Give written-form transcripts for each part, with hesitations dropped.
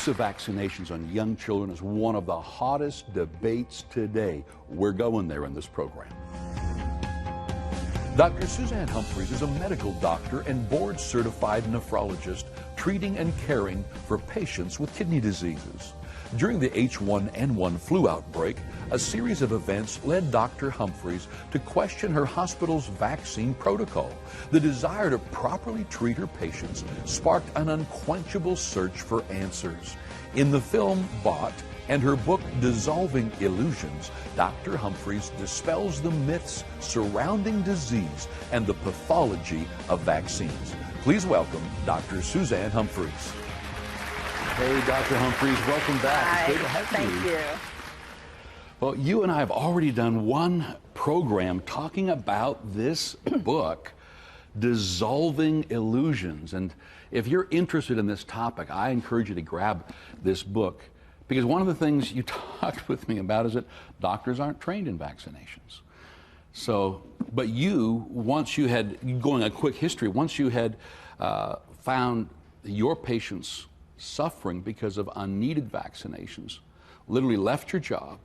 use of vaccinations on young children is one of the hottest debates today. We're going there in this program. Dr. Suzanne Humphries is a medical doctor and board-certified nephrologist treating and caring for patients with kidney diseases. During the H1N1 flu outbreak, a series of events led Dr. Humphries to question her hospital's vaccine protocol. The desire to properly treat her patients sparked an unquenchable search for answers. In the film Bought and her book Dissolving Illusions, Dr. Humphries dispels the myths surrounding disease and the pathology of vaccines. Please welcome Dr. Suzanne Humphries. Hey, Dr. Humphries, welcome back. Hi. It's great to have you. Thank you. Well, you and I have already done one program talking about this book, Dissolving Illusions. And if you're interested in this topic, I encourage you to grab this book, because one of the things you talked with me about is that doctors aren't trained in vaccinations. So, but you, once you had, going a quick history, once you had found your patients suffering because of unneeded vaccinations, literally left your job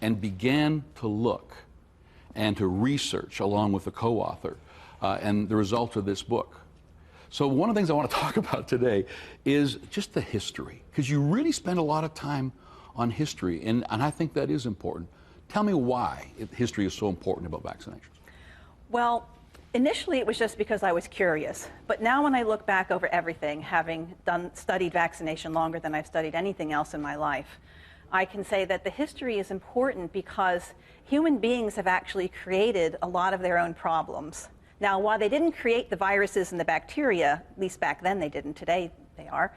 and began to look and to research along with the co-author and the result of this book. So one of the things I want to talk about today is just the history, because you really spend a lot of time on history, and I think that is important. Tell me why history is so important about vaccinations. Well, initially it was just because I was curious, but now when I look back over everything, having studied vaccination longer than I've studied anything else in my life, I can say that the history is important because human beings have actually created a lot of their own problems. Now, while they didn't create the viruses and the bacteria, at least back then they didn't, today they are,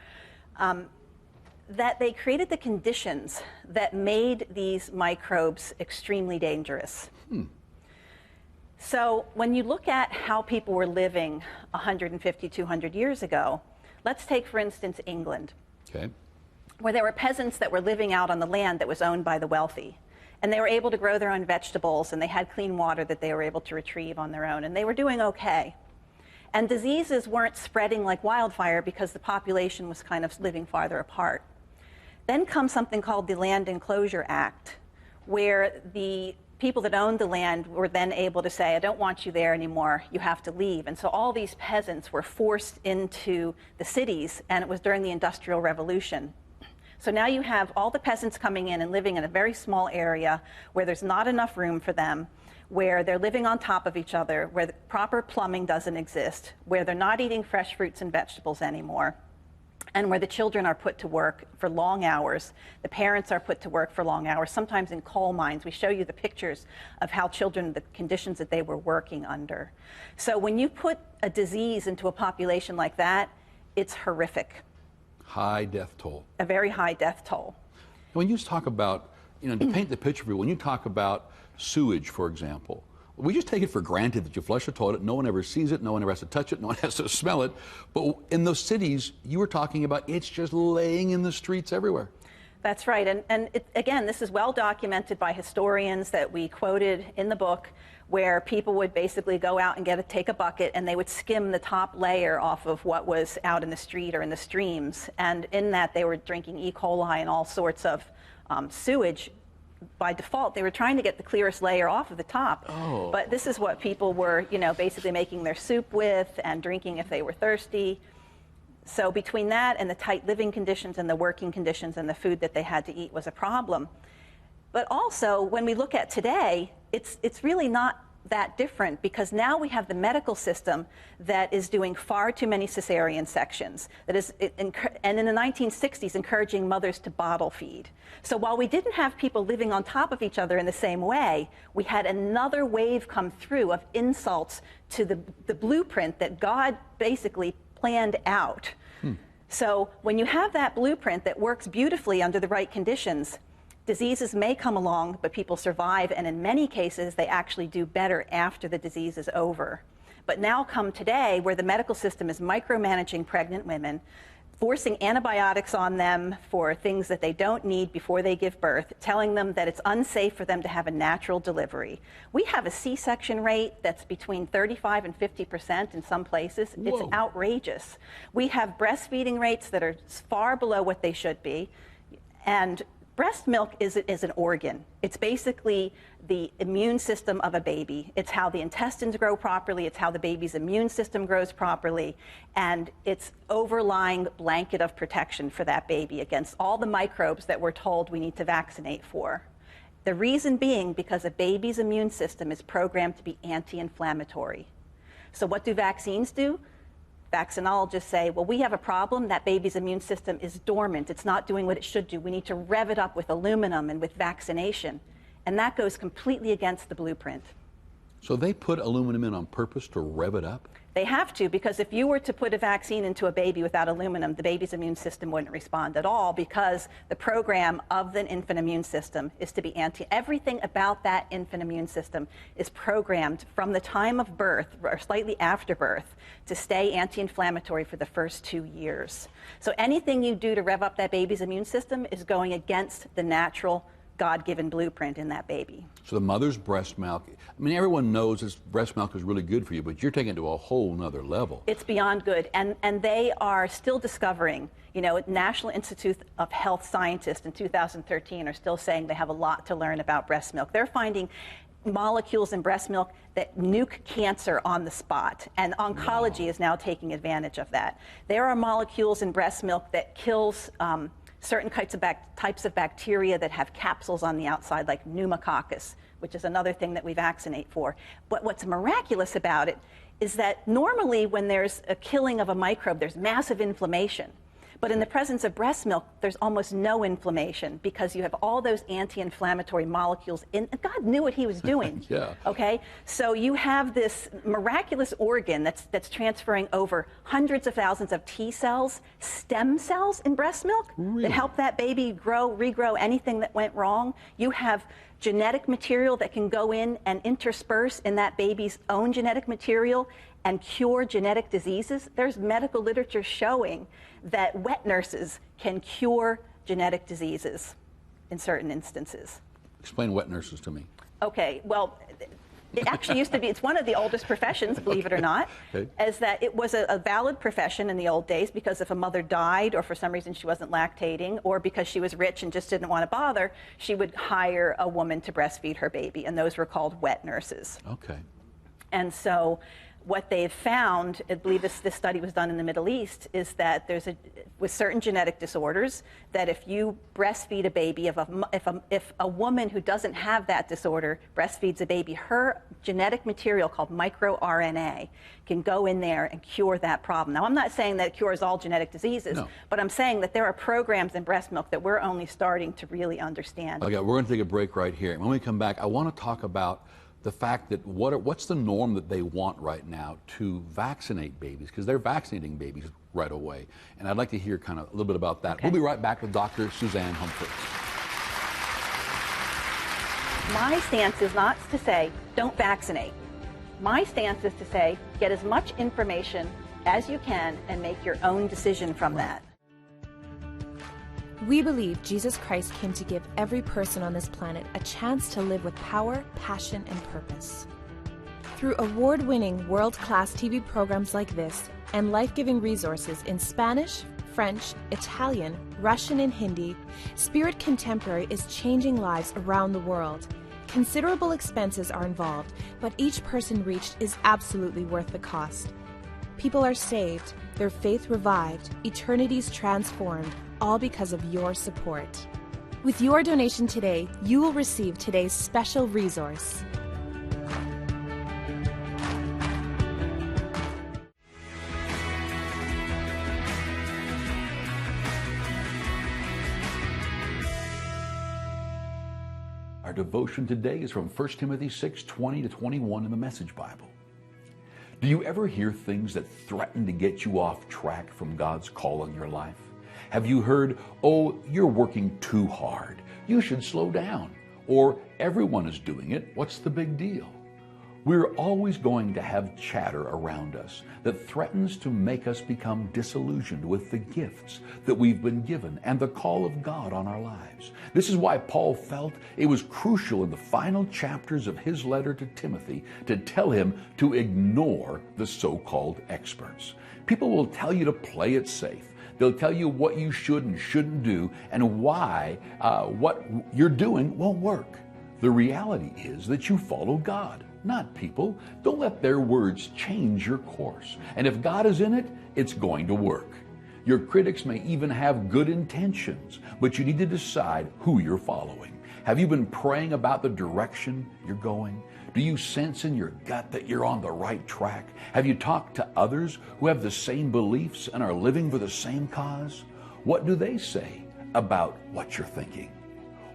that they created the conditions that made these microbes extremely dangerous. So when you look at how people were living 150, 200 years ago, let's take, for instance, England, where there were peasants that were living out on the land that was owned by the wealthy. And they were able to grow their own vegetables, and they had clean water that they were able to retrieve on their own, and they were doing okay. And diseases weren't spreading like wildfire because the population was kind of living farther apart. Then comes something called the Land Enclosure Act, where the people that owned the land were then able to say, I don't want you there anymore, you have to leave. And so all these peasants were forced into the cities, and it was during the Industrial Revolution. So now you have all the peasants coming in and living in a very small area where there's not enough room for them, where they're living on top of each other, where the proper plumbing doesn't exist, where they're not eating fresh fruits and vegetables anymore, and where the children are put to work for long hours. The parents are put to work for long hours, sometimes in coal mines. We show you the pictures of how children, the conditions that they were working under. So when you put a disease into a population like that, it's horrific. High death toll. A very high death toll. When you talk about, to paint the picture for you, when you talk about sewage, for example, we just take it for granted that you flush a toilet, no one ever sees it, no one ever has to touch it, no one has to smell it. But in those cities you were talking about, it's just laying in the streets everywhere. That's right. And again, this is well documented by historians that we quoted in the book, where people would basically go out and take a bucket, and they would skim the top layer off of what was out in the street or in the streams. And in that, they were drinking E. coli and all sorts of sewage. By default, they were trying to get the clearest layer off of the top. Oh. But this is what people were, basically making their soup with and drinking if they were thirsty. So between that and the tight living conditions and the working conditions and the food that they had to eat was a problem. But also, when we look at today, it's really not that different, because now we have the medical system that is doing far too many cesarean sections, and in the 1960s encouraging mothers to bottle feed. So while we didn't have people living on top of each other in the same way, we had another wave come through of insults to the blueprint that God basically planned out. So when you have that blueprint that works beautifully under the right conditions, diseases may come along, but people survive, and in many cases, they actually do better after the disease is over. But now come today, where the medical system is micromanaging pregnant women, forcing antibiotics on them for things that they don't need before they give birth, telling them that it's unsafe for them to have a natural delivery. We have a C-section rate that's between 35 and 50% in some places. Whoa. It's outrageous. We have breastfeeding rates that are far below what they should be. And breast milk is an organ. It's basically the immune system of a baby. It's how the intestines grow properly. It's how the baby's immune system grows properly. And it's overlying blanket of protection for that baby against all the microbes that we're told we need to vaccinate for. The reason being because a baby's immune system is programmed to be anti-inflammatory. So what do vaccines do? Vaccinologists say, well, we have a problem. That baby's immune system is dormant. It's not doing what it should do. We need to rev it up with aluminum and with vaccination. And that goes completely against the blueprint. So they put aluminum in on purpose to rev it up? They have to, because if you were to put a vaccine into a baby without aluminum, the baby's immune system wouldn't respond at all, because the program of the infant immune system is to be everything about that infant immune system is programmed from the time of birth, or slightly after birth, to stay anti-inflammatory for the first 2 years. So anything you do to rev up that baby's immune system is going against the natural God-given blueprint in that baby. So the mother's breast milk, I mean, everyone knows this breast milk is really good for you, but you're taking it to a whole nother level. It's beyond good, and they are still discovering. You know, National Institute of Health scientists in 2013 are still saying they have a lot to learn about breast milk. They're finding molecules in breast milk that nuke cancer on the spot, and oncology is now taking advantage of that. There are molecules in breast milk that kills certain types of bacteria that have capsules on the outside, like pneumococcus, which is another thing that we vaccinate for. But what's miraculous about it is that normally when there's a killing of a microbe, there's massive inflammation. But in the presence of breast milk, there's almost no inflammation, because you have all those anti-inflammatory molecules in. God knew what he was doing. Yeah. Okay? So you have this miraculous organ that's transferring over hundreds of thousands of T cells, stem cells in breast milk that help that baby grow, regrow anything that went wrong. You have genetic material that can go in and intersperse in that baby's own genetic material and cure genetic diseases. There's medical literature showing that wet nurses can cure genetic diseases in certain instances. Explain wet nurses to me. Okay, well, it actually used to be, it's one of the oldest professions, believe it or not, as that it was a valid profession in the old days, because if a mother died, or for some reason she wasn't lactating, or because she was rich and just didn't want to bother, she would hire a woman to breastfeed her baby, and those were called wet nurses. Okay. And so what they've found, I believe this study was done in the Middle East, is that with certain genetic disorders, that if you breastfeed a baby, if a woman who doesn't have that disorder breastfeeds a baby, her genetic material called microRNA can go in there and cure that problem. Now, I'm not saying that it cures all genetic diseases, but I'm saying that there are programs in breast milk that we're only starting to really understand. Okay, we're going to take a break right here. When we come back, I want to talk about the fact that what's the norm that they want right now to vaccinate babies, because they're vaccinating babies right away. And I'd like to hear kind of a little bit about that. Okay. We'll be right back with Dr. Suzanne Humphries. My stance is not to say, don't vaccinate. My stance is to say, get as much information as you can and make your own decision from that. We believe Jesus Christ came to give every person on this planet a chance to live with power, passion, and purpose. Through award-winning, world-class TV programs like this and life-giving resources in Spanish, French, Italian, Russian, and Hindi, Spirit Contemporary is changing lives around the world. Considerable expenses are involved, but each person reached is absolutely worth the cost. People are saved, their faith revived, eternities transformed, all because of your support. With your donation today, you will receive today's special resource. Our devotion today is from 1 Timothy 6:20 to 21 in the Message Bible. Do you ever hear things that threaten to get you off track from God's call on your life? Have you heard, oh, you're working too hard, you should slow down, or everyone is doing it, what's the big deal? We're always going to have chatter around us that threatens to make us become disillusioned with the gifts that we've been given and the call of God on our lives. This is why Paul felt it was crucial in the final chapters of his letter to Timothy to tell him to ignore the so-called experts. People will tell you to play it safe. They'll tell you what you should and shouldn't do and why what you're doing won't work. The reality is that you follow God, not people. Don't let their words change your course. And if God is in it, it's going to work. Your critics may even have good intentions, but you need to decide who you're following. Have you been praying about the direction you're going? Do you sense in your gut that you're on the right track? Have you talked to others who have the same beliefs and are living for the same cause? What do they say about what you're thinking?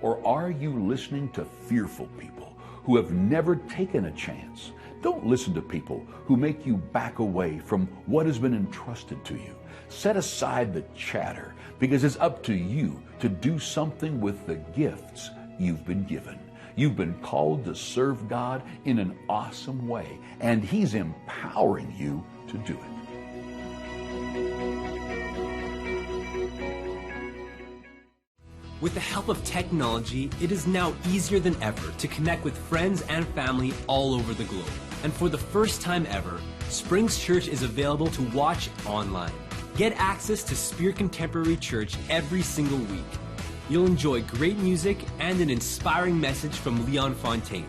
Or are you listening to fearful people who have never taken a chance? Don't listen to people who make you back away from what has been entrusted to you. Set aside the chatter, because it's up to you to do something with the gifts you've been given. You've been called to serve God in an awesome way, and He's empowering you to do it. With the help of technology, it is now easier than ever to connect with friends and family all over the globe. And for the first time ever, Springs Church is available to watch online. Get access to Spirit Contemporary Church every single week. You'll enjoy great music and an inspiring message from Leon Fontaine.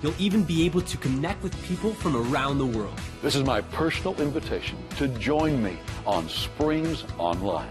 You'll even be able to connect with people from around the world. This is my personal invitation to join me on Springs Online.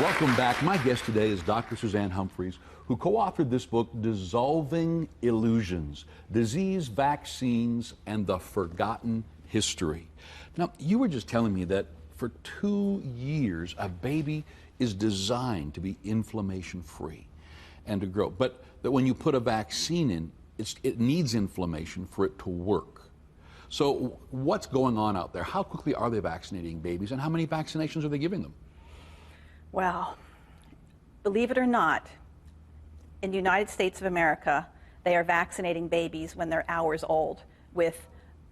Welcome back. My guest today is Dr. Suzanne Humphries, who co-authored this book, Dissolving Illusions, Disease, Vaccines, and the Forgotten History. Now, you were just telling me that for 2 years, a baby is designed to be inflammation-free and to grow. But that when you put a vaccine in, it needs inflammation for it to work. So what's going on out there? How quickly are they vaccinating babies, and how many vaccinations are they giving them? Well, believe it or not, in the United States of America, they are vaccinating babies when they're hours old with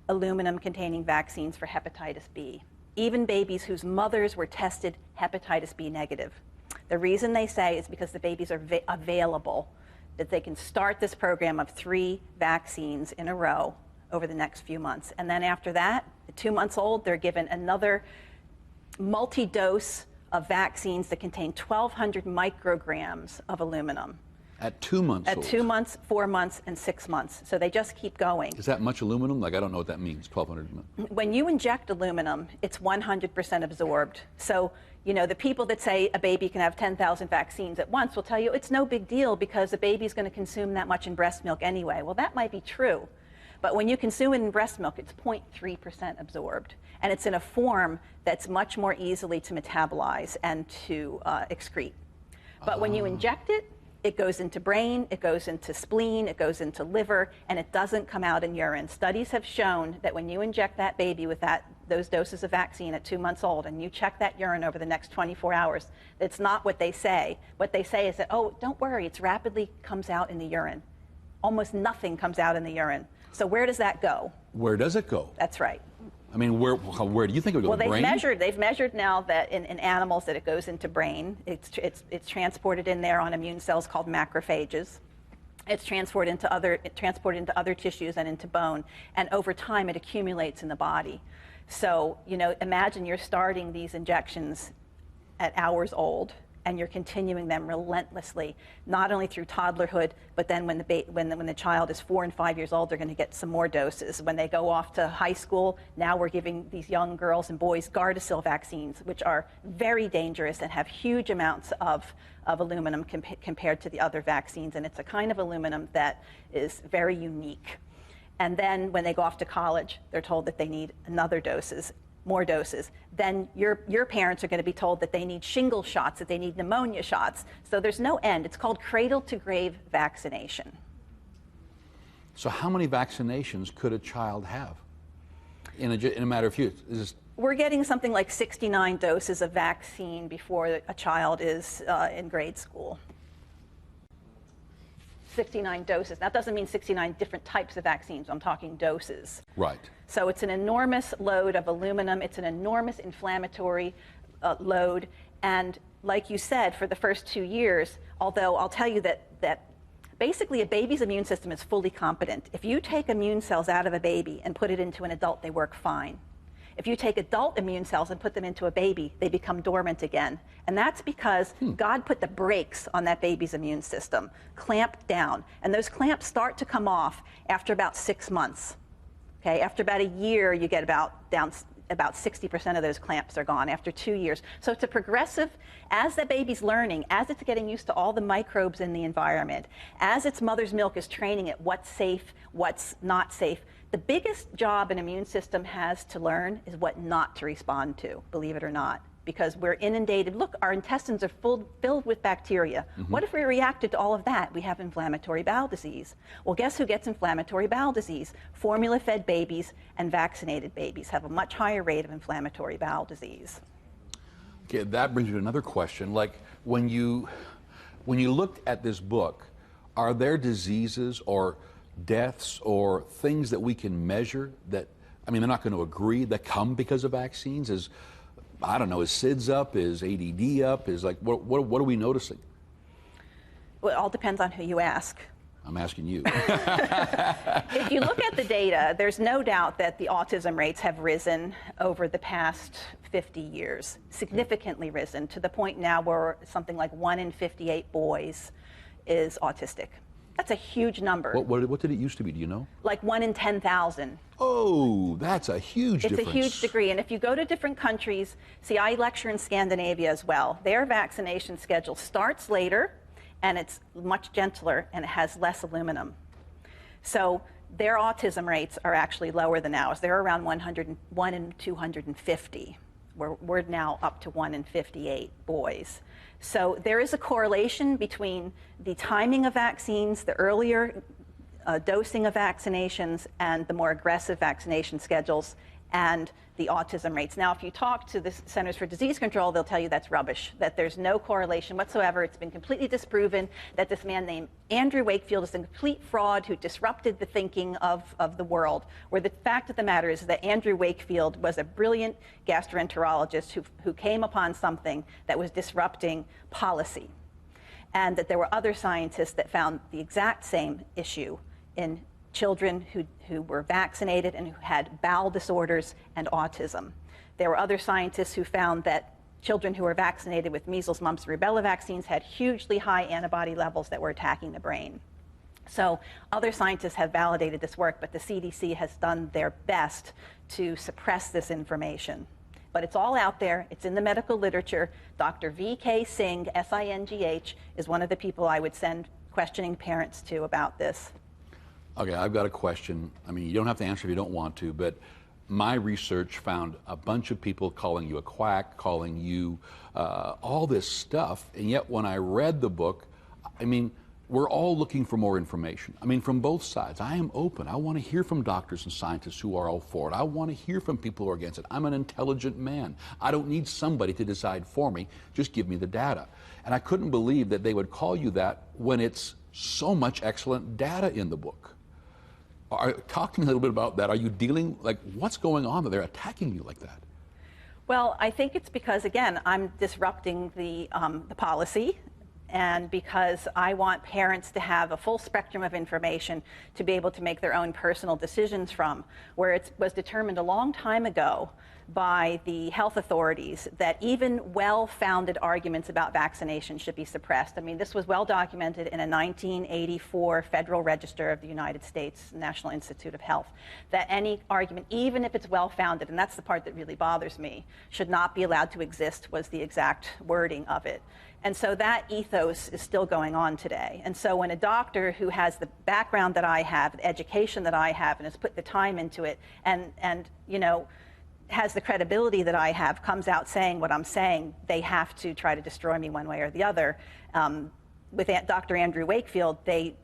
aluminum-containing vaccines for hepatitis B, even babies whose mothers were tested hepatitis B negative. The reason they say is because the babies are available, that they can start this program of 3 vaccines in a row over the next few months. And then after that, at 2 months old, they're given another multi-dose of vaccines that contain 1,200 micrograms of aluminum. At 2 months old? At 2 months, 4 months, and 6 months. So they just keep going. Is that much aluminum? Like, I don't know what that means, 1,200. When you inject aluminum, it's 100% absorbed. So, you know, the people that say a baby can have 10,000 vaccines at once will tell you it's no big deal because a baby's going to consume that much in breast milk anyway. Well, that might be true. But when you consume it in breast milk, it's 0.3% absorbed. And it's in a form that's much more easily to metabolize and to excrete. But when you inject it, it goes into brain, it goes into spleen, it goes into liver, and it doesn't come out in urine. Studies have shown that when you inject that baby with those doses of vaccine at 2 months old and you check that urine over the next 24 hours, it's not what they say. What they say is that, oh, don't worry, it rapidly comes out in the urine. Almost nothing comes out in the urine. So where does that go? Where does it go? That's right. I mean, where do you think it would go? Well, the brain? they've measured now that in animals that it goes into brain. It's transported in there on immune cells called macrophages. It's transported into other tissues and into bone, and over time it accumulates in the body. So, you know, imagine you're starting these injections at hours old, and you're continuing them relentlessly, not only through toddlerhood, but then when the child is 4 and 5 years old, they're going to get some more doses. When they go off to high school, now we're giving these young girls and boys Gardasil vaccines, which are very dangerous and have huge amounts of aluminum compared to the other vaccines, and it's a kind of aluminum that is very unique. And then when they go off to college, they're told that they need more doses. Then your parents are going to be told that they need shingle shots, that they need pneumonia shots. So there's no end. It's called cradle to grave vaccination. So how many vaccinations could a child have in a matter of years? We're getting something like 69 doses of vaccine before a child is in grade school. 69 doses. That doesn't mean 69 different types of vaccines. I'm talking doses. Right. So it's an enormous load of aluminum. It's an enormous inflammatory load. And like you said, for the first 2 years, although I'll tell you that basically a baby's immune system is fully competent. If you take immune cells out of a baby and put it into an adult, they work fine. If you take adult immune cells and put them into a baby, they become dormant again. And that's because God put the brakes on that baby's immune system, clamped down. And those clamps start to come off after about 6 months. Okay, after about a year, you get about 60% of those clamps are gone after 2 years. So it's a progressive, as the baby's learning, as it's getting used to all the microbes in the environment, as its mother's milk is training it what's safe, what's not safe. The biggest job an immune system has to learn is what not to respond to, believe it or not, because we're inundated. Look, our intestines are filled with bacteria. What if we reacted to all of that? We have inflammatory bowel disease. Well, guess who gets inflammatory bowel disease? Formula-fed babies and vaccinated babies have a much higher rate of inflammatory bowel disease. Okay, that brings me to another question. Like, when you looked at this book, are there diseases or deaths or things that we can measure that, I mean, they're not going to agree, that come because of vaccines? Is SIDS up? Is ADD up? Is like, what are we noticing? Well, it all depends on who you ask. I'm asking you. If you look at the data, there's no doubt that the autism rates have risen over the past 50 years, significantly risen, to the point now where something like 1 in 58 boys is autistic. That's a huge number. What did it used to be? Do you know? Like 1 in 10,000. Oh, that's a huge difference. It's a huge degree. And if you go to different countries, see, I lecture in Scandinavia as well. Their vaccination schedule starts later, and it's much gentler, and it has less aluminum. So their autism rates are actually lower than ours. They're around 1 in 250. We're now up to 1 in 58 boys. So there is a correlation between the timing of vaccines, the earlier dosing of vaccinations, and the more aggressive vaccination schedules, and the autism rates. Now, if you talk to the Centers for Disease Control, they'll tell you that's rubbish, that there's no correlation whatsoever. It's been completely disproven that this man named Andrew Wakefield is a complete fraud who disrupted the thinking of the world, where the fact of the matter is that Andrew Wakefield was a brilliant gastroenterologist who came upon something that was disrupting policy, and that there were other scientists that found the exact same issue in children who were vaccinated and who had bowel disorders and autism. There were other scientists who found that children who were vaccinated with measles, mumps, rubella vaccines had hugely high antibody levels that were attacking the brain. So other scientists have validated this work, but the CDC has done their best to suppress this information. But it's all out there. It's in the medical literature. Dr. V.K. Singh, S-I-N-G-H, is one of the people I would send questioning parents to about this. Okay, I've got a question. I mean, you don't have to answer if you don't want to, but my research found a bunch of people calling you a quack, calling you all this stuff, and yet when I read the book, I mean, we're all looking for more information. I mean, from both sides. I am open. I want to hear from doctors and scientists who are all for it. I want to hear from people who are against it. I'm an intelligent man. I don't need somebody to decide for me. Just give me the data. And I couldn't believe that they would call you that when it's so much excellent data in the book. Talk to me a little bit about that. Are you dealing, like, what's going on that they're attacking you like that? Well, I think it's because, again, I'm disrupting the policy, and because I want parents to have a full spectrum of information to be able to make their own personal decisions from, where it was determined a long time ago by the health authorities that even well-founded arguments about vaccination should be suppressed. I mean, this was well documented in a 1984 Federal Register of the United States National Institute of Health, that any argument, even if it's well-founded, and that's the part that really bothers me, should not be allowed to exist, was the exact wording of it. And so that ethos is still going on today. And so when a doctor who has the background that I have, the education that I have, and has put the time into it, and you know, has the credibility that I have, comes out saying what I'm saying, they have to try to destroy me one way or the other. With Dr. Andrew Wakefield, they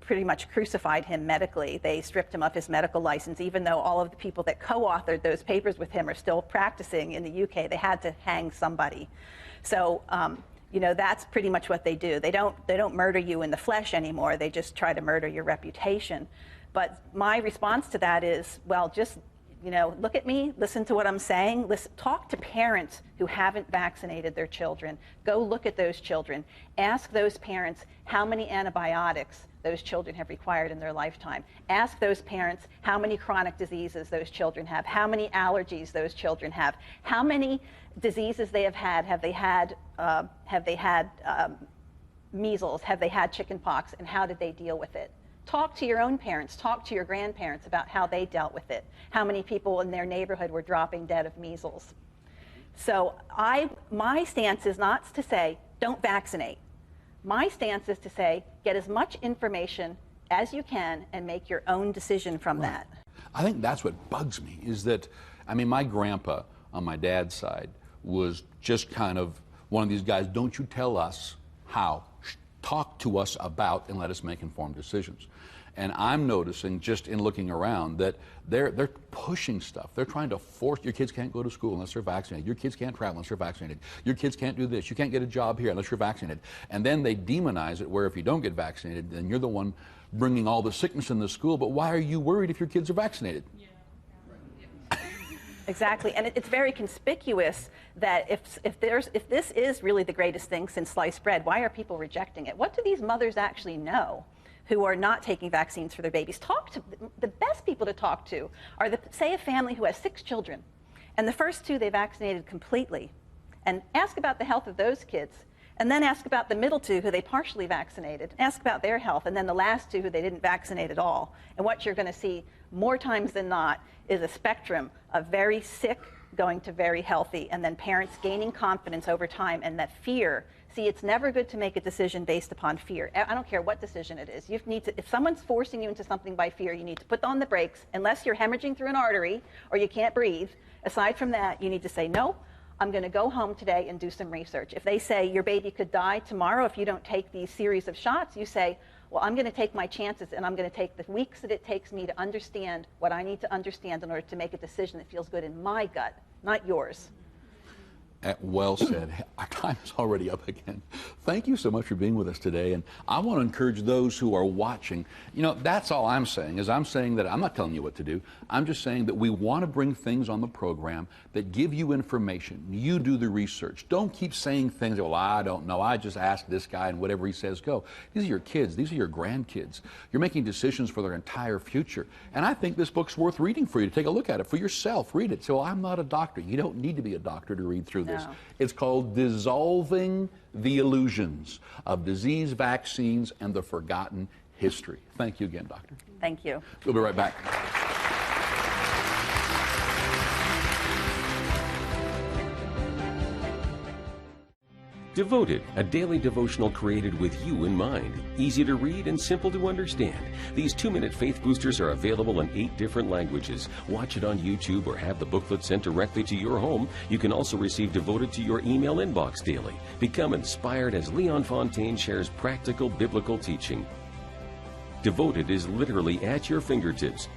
pretty much crucified him medically. They stripped him of his medical license, even though all of the people that co-authored those papers with him are still practicing in the UK. They had to hang somebody. So, you know, that's pretty much what they do. They don't murder you in the flesh anymore. They just try to murder your reputation. But my response to that is, well, just, you know, look at me, listen to what I'm saying, talk to parents who haven't vaccinated their children. Go look at those children. Ask those parents how many antibiotics those children have required in their lifetime. Ask those parents how many chronic diseases those children have, how many allergies those children have, how many diseases they have had. Have they had measles? Have they had chickenpox? And how did they deal with it? Talk to your own parents, talk to your grandparents about how they dealt with it, how many people in their neighborhood were dropping dead of measles. So my stance is not to say, don't vaccinate. My stance is to say, get as much information as you can and make your own decision from that. I think that's what bugs me, is that, I mean, my grandpa on my dad's side was just kind of one of these guys, don't you tell us how, talk to us about and let us make informed decisions. And I'm noticing, just in looking around, that they're pushing stuff. They're trying to force, your kids can't go to school unless they're vaccinated. Your kids can't travel unless they're vaccinated. Your kids can't do this. You can't get a job here unless you're vaccinated. And then they demonize it, where if you don't get vaccinated, then you're the one bringing all the sickness in the school. But why are you worried if your kids are vaccinated? Yeah. Exactly, and it's very conspicuous that if this is really the greatest thing since sliced bread, why are people rejecting it? What do these mothers actually know who are not taking vaccines for their babies? Talk to the best people to talk to are say a family who has 6 children, and the first 2 they vaccinated completely, and ask about the health of those kids. And then ask about the middle 2 who they partially vaccinated. Ask about their health. And then the last 2 who they didn't vaccinate at all. And what you're going to see more times than not is a spectrum of very sick going to very healthy, and then parents gaining confidence over time, and that fear. See, it's never good to make a decision based upon fear. I don't care what decision it is. You need to, if someone's forcing you into something by fear, you need to put on the brakes, unless you're hemorrhaging through an artery or you can't breathe. Aside from that, you need to say, no, I'm going to go home today and do some research. If they say your baby could die tomorrow if you don't take these series of shots, you say, well, I'm going to take my chances, and I'm going to take the weeks that it takes me to understand what I need to understand in order to make a decision that feels good in my gut, not yours. Well said. Our time is already up again. Thank you so much for being with us today. And I want to encourage those who are watching. You know, that's all I'm saying, is I'm saying that I'm not telling you what to do. I'm just saying that we want to bring things on the program that give you information. You do the research. Don't keep saying things, well, I don't know. I just asked this guy and whatever he says, go. These are your kids. These are your grandkids. You're making decisions for their entire future. And I think this book's worth reading for you, to take a look at it for yourself. Read it. So I'm not a doctor. You don't need to be a doctor to read through this. No. It's called Dissolving the Illusions of Disease, Vaccines, and the Forgotten History. Thank you again, Doctor. Thank you. We'll be right back. Devoted, a daily devotional created with you in mind. Easy to read and simple to understand. These 2-minute faith boosters are available in 8 different languages. Watch it on YouTube or have the booklet sent directly to your home. You can also receive Devoted to your email inbox daily. Become inspired as Leon Fontaine shares practical biblical teaching. Devoted is literally at your fingertips.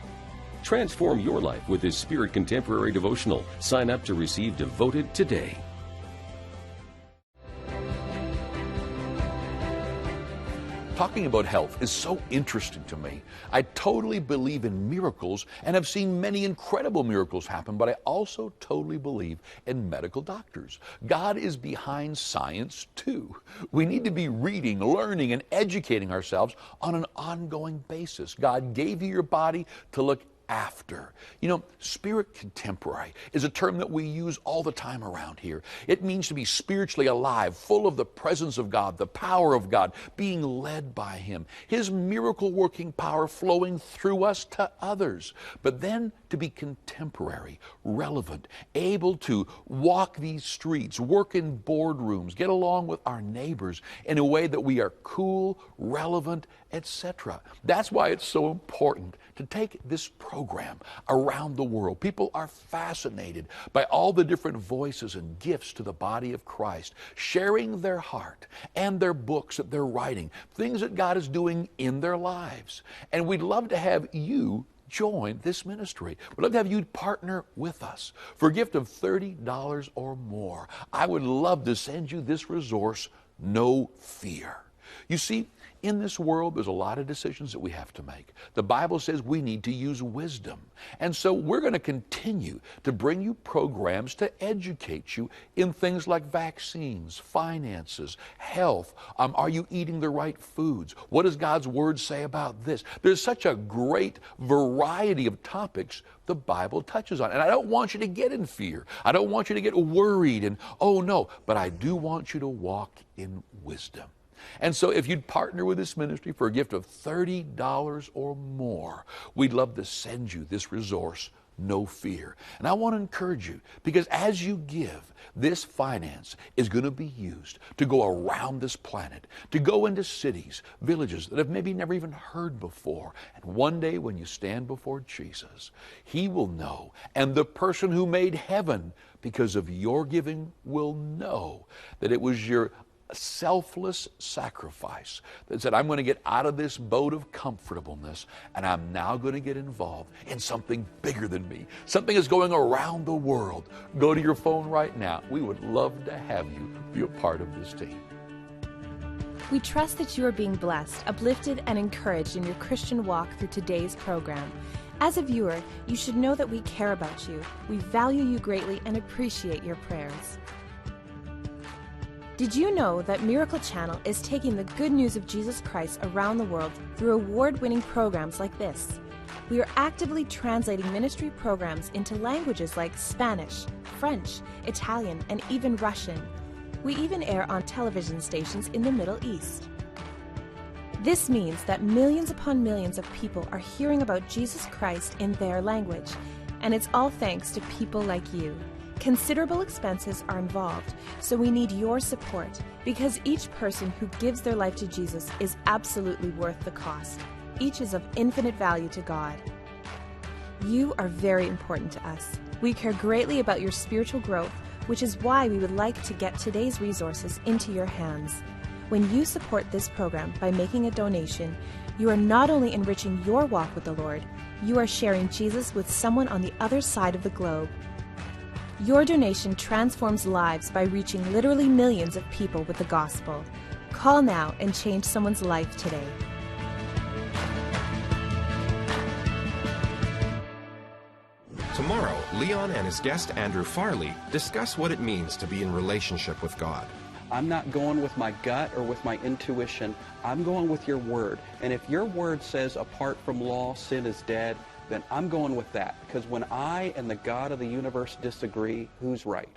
Transform your life with this Spirit Contemporary devotional. Sign up to receive Devoted today. Talking about health is so interesting to me. I totally believe in miracles and have seen many incredible miracles happen, but I also totally believe in medical doctors. God is behind science too. We need to be reading, learning, and educating ourselves on an ongoing basis. God gave you your body to look after. You know, spirit contemporary is a term that we use all the time around here. It means to be spiritually alive, full of the presence of God, the power of God, being led by Him, His miracle working power flowing through us to others. But then to be contemporary, relevant, able to walk these streets, work in boardrooms, get along with our neighbors in a way that we are cool, relevant, etc. That's why it's so important to take this program around the world. People are fascinated by all the different voices and gifts to the body of Christ, sharing their heart and their books that they're writing, things that God is doing in their lives. And we'd love to have you join this ministry. We'd love to have you partner with us. For a gift of $30 or more, I would love to send you this resource, No Fear. You see, in this world, there's a lot of decisions that we have to make. The Bible says we need to use wisdom. And so we're going to continue to bring you programs to educate you in things like vaccines, finances, health. Are you eating the right foods? What does God's Word say about this? There's such a great variety of topics the Bible touches on. And I don't want you to get in fear. I don't want you to get worried and, oh no, but I do want you to walk in wisdom. And so if you'd partner with this ministry for a gift of $30 or more, we'd love to send you this resource, No Fear. And I want to encourage you, because as you give, this finance is going to be used to go around this planet, to go into cities, villages that have maybe never even heard before. And one day when you stand before Jesus, He will know, and the person who made heaven because of your giving will know that it was your selfless sacrifice that said, I'm going to get out of this boat of comfortableness and I'm now going to get involved in something bigger than me. Something is going around the world. Go to your phone right now. We would love to have you be a part of this team. We trust that you are being blessed, uplifted, and encouraged in your Christian walk through today's program. As a viewer, you should know that we care about you. We value you greatly and appreciate your prayers. Did you know that Miracle Channel is taking the good news of Jesus Christ around the world through award-winning programs like this? We are actively translating ministry programs into languages like Spanish, French, Italian, and even Russian. We even air on television stations in the Middle East. This means that millions upon millions of people are hearing about Jesus Christ in their language, and it's all thanks to people like you. Considerable expenses are involved, so we need your support, because each person who gives their life to Jesus is absolutely worth the cost. Each is of infinite value to God. You are very important to us. We care greatly about your spiritual growth, which is why we would like to get today's resources into your hands. When you support this program by making a donation, you are not only enriching your walk with the Lord, you are sharing Jesus with someone on the other side of the globe. Your donation transforms lives by reaching literally millions of people with the gospel. Call now and change someone's life today. Tomorrow, Leon and his guest Andrew Farley discuss what it means to be in relationship with God. I'm not going with my gut or with my intuition. I'm going with your word. And if your word says apart from law, sin is dead, then I'm going with that. Because when I and the God of the universe disagree, who's right?